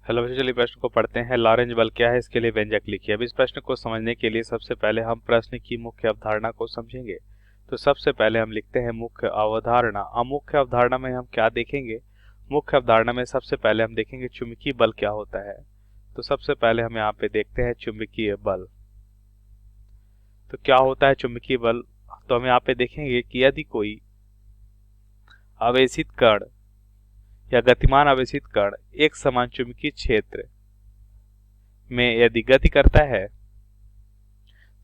Hello बच्चों, चलिए प्रश्न को पढ़ते हैं। लॉरेंज बल क्या है, इसके लिए व्यंजक लिखिए। अब इस प्रश्न को समझने के लिए सबसे पहले हम प्रश्न की मुख्य अवधारणा को समझेंगे। तो सबसे पहले हम लिखते हैं मुख्य अवधारणा। अब मुख्य अवधारणा में हम क्या देखेंगे? मुख्य अवधारणा में सबसे पहले हम देखेंगे चुंबकीय बल क्या होता है। तो सबसे पहले हम यहाँ पे देखते हैं चुंबकीय बल। तो क्या होता है चुंबकीय बल? तो हम यहाँ पे देखेंगे कि यदि कोई आवेशित कण या गतिमान आवेशित कण एक समान चुंबकीय क्षेत्र में यदि गति करता है,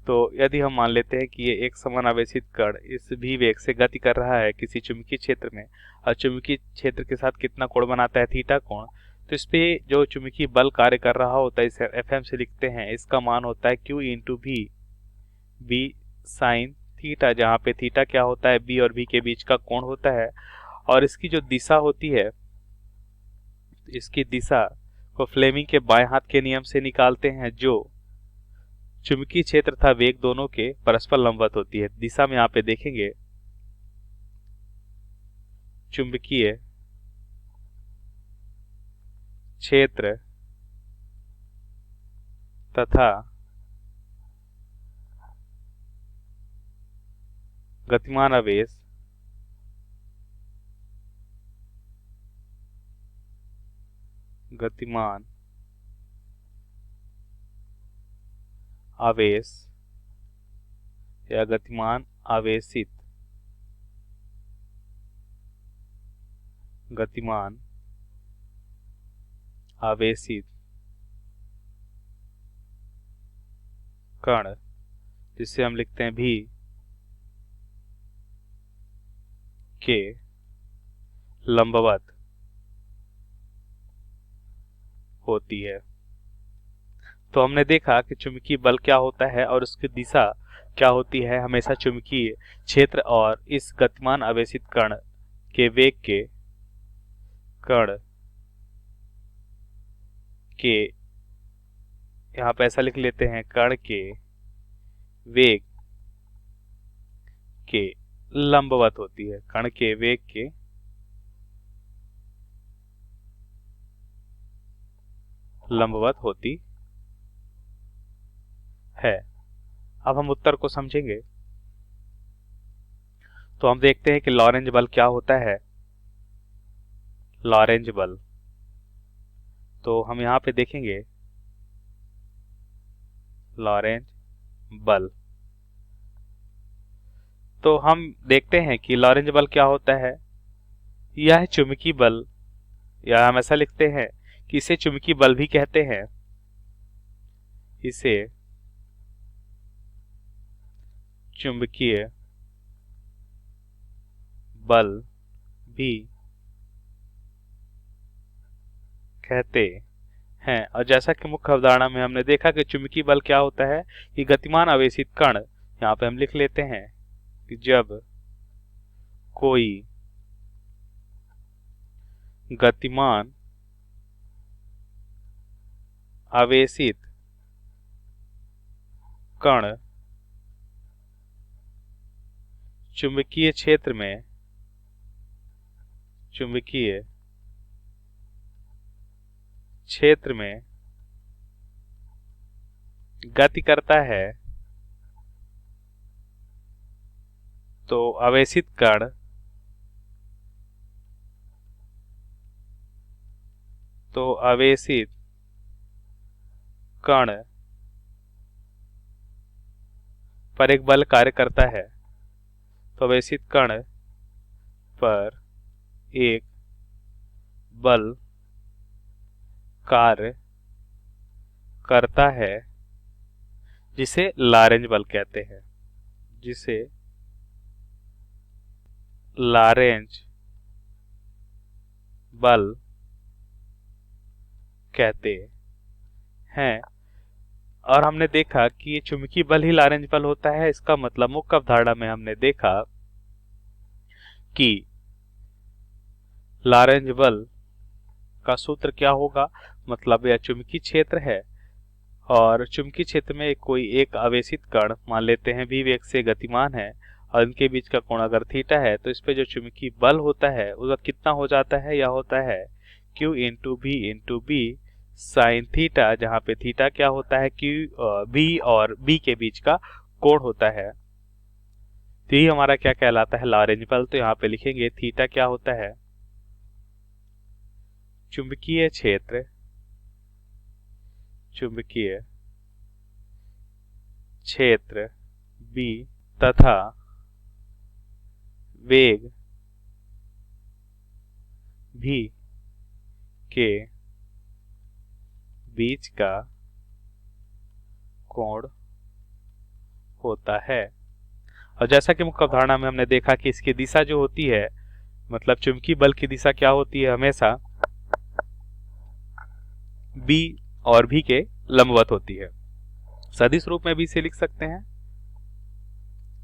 तो यदि हम मान लेते हैं कि ये एक समान आवेशित कण इस v वेग से गति कर रहा है किसी चुंबकीय क्षेत्र में, और चुंबकीय क्षेत्र के साथ कितना कोण बनाता है? थीटा कोण। तो इस पे जो चुंबकीय बल कार्य कर रहा होता है इसे Fm से लिखते हैं। इसका मान होता है Q into v, v sine theta, जहाँ पे थीटा क्या होता है? b और v के बीच का कोण होता है। और इसकी जो दिशा होती है, इसकी दिशा को फ्लेमिंग के बाएं हाथ के नियम से निकालते हैं, जो चुंबकीय क्षेत्र तथा वेग दोनों के परस्पर लंबवत होती है। दिशा में यहाँ पे देखेंगे चुंबकीय क्षेत्र तथा गतिमान आवेश या गतिमान आवेशित कण, जिसे हम लिखते हैं भी के लंबवत होती है। तो हमने देखा कि चुंबकीय बल क्या होता है और उसकी दिशा क्या होती है। हमेशा चुंबकीय क्षेत्र और इस गतिमान आवेशित कण के वेग के यहाँ पे ऐसा लिख लेते हैं, कण के वेग के लंबवत होती है। कण के वेग के लंबवत होती है। अब हम उत्तर को समझेंगे। तो हम देखते हैं कि लॉरेंज बल क्या होता है। लॉरेंज बल, तो हम यहाँ पे देखेंगे लॉरेंज बल। तो हम देखते हैं कि लॉरेंज बल क्या होता है। यह चुंबकीय बल, या हम ऐसा लिखते हैं कि इसे चुंबकीय बल भी कहते हैं। इसे चुंबकीय बल भी कहते हैं। और जैसा कि मुख्य अवधारणा में हमने देखा कि चुंबकीय बल क्या होता है, कि गतिमान आवेशित कण, यहाँ पे हम लिख लेते हैं कि जब कोई गतिमान आवेशित कण चुंबकीय क्षेत्र में गति करता है, तो आवेशित कण पर एक बल कार्य करता है। तो आवेशित कण पर एक बल कार्य करता है, जिसे लॉरेंज बल कहते हैं। जिसे लॉरेंज बल कहते हैं। और हमने देखा कि ये चुंबकीय बल ही लॉरेंज बल होता है। इसका मतलब मुख्य अवधारणा में हमने देखा कि लॉरेंज बल का सूत्र क्या होगा। मतलब यह चुंबकीय क्षेत्र है और चुंबकीय क्षेत्र में कोई एक आवेशित कण, मान लेते हैं v वेग से गतिमान है, और इनके बीच का कोण अगर थीटा है, तो इस पे जो चुंबकीय बल होता है उसका कितना हो जाता है? यह होता है Q into v into b sine theta, जहां पे थीटा क्या होता है कि बी और बी के बीच का कोण होता है। तो ये हमारा क्या कहलाता है, लॉरेंज बल। तो यहाँ पे लिखेंगे थीटा क्या होता है, चुंबकीय क्षेत्र, चुंबकीय क्षेत्र बी तथा वेग भी के बीच का कोण होता है। और जैसा कि मुख्य अवधारणा में हमने देखा कि इसकी दिशा जो होती है, मतलब चुंबकीय बल की दिशा क्या होती है, हमेशा बी और भी के लंबवत होती है। सदिश रूप में भी इसे लिख सकते हैं,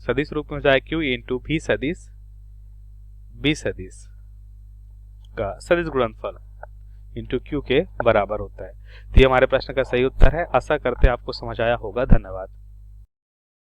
सदिश रूप में हो जाए Q इंटू भी सदिश बी सदिश का सदिश गुणनफल इंटू Q के बराबर होता है। तो ये हमारे प्रश्न का सही उत्तर है। आशा करते हैं आपको समझ आया होगा। धन्यवाद।